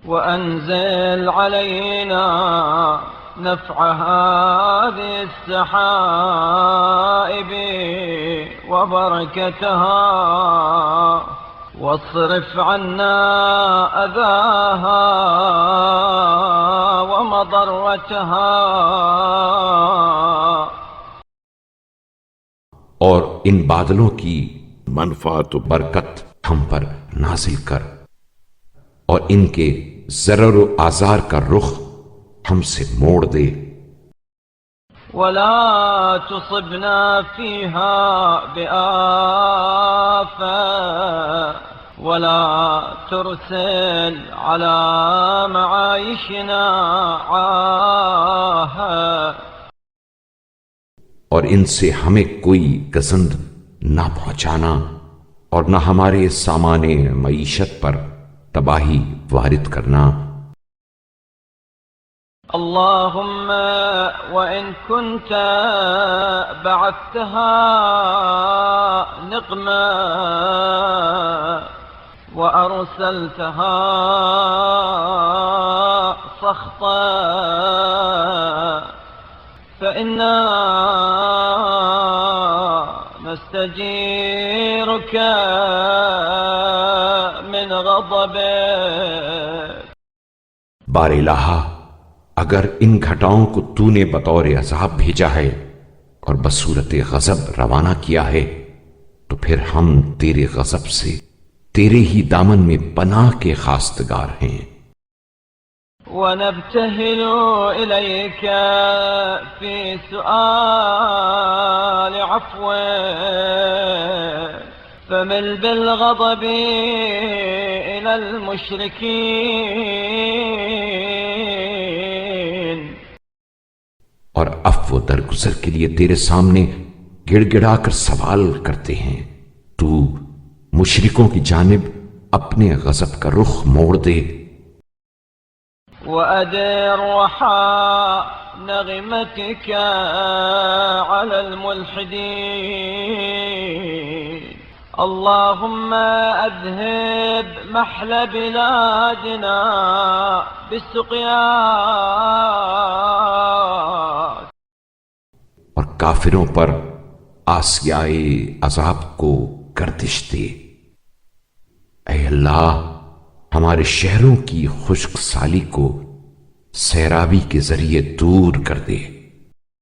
وأنزل علينا نفع هذه السحائب وبركتها واصرف عنا أذاها ومضرتها. اور ان بادلوں کی منفعت و برکت ہم پر نازل کر، اور ان کے ضرر و آزار کا رخ ہم سے موڑ دے. ولا تصبنا فيها بآفة ولا ترسل على معايشنا عاهة. اور ان سے ہمیں کوئی گزند نہ پہنچانا اور نہ ہمارے سامان معیشت پر تباہی وارد کرنا. اللهم وإن كنت بعثتها نقمة وأرسلتها سخطا فإنا نستجيرك من غضبك. بار الہا، اگر ان گھٹاؤں کو تو نے بطور عذاب بھیجا ہے اور بصورت غضب روانہ کیا ہے، تو پھر ہم تیرے غضب سے تیرے ہی دامن میں پناہ کے خواستگار ہیں. ونبتهل إليك في سؤال عفوك فمل بالغضب إلى المشركين. اور عفو درگزر کے لیے تیرے سامنے گڑ گڑا کر سوال کرتے ہیں، تو مشرکوں کی جانب اپنے غضب کا رخ موڑ دے. وأدر رحاء نغمتك على الملحدين. اللهم أذهب محل بلادنا بالسقيات. اور کافروں پر آسیائے عذاب کو گردش دے. اے اللہ، ہمارے شہروں کی خشک سالی کو سیرابی کے ذریعے دور کر دے.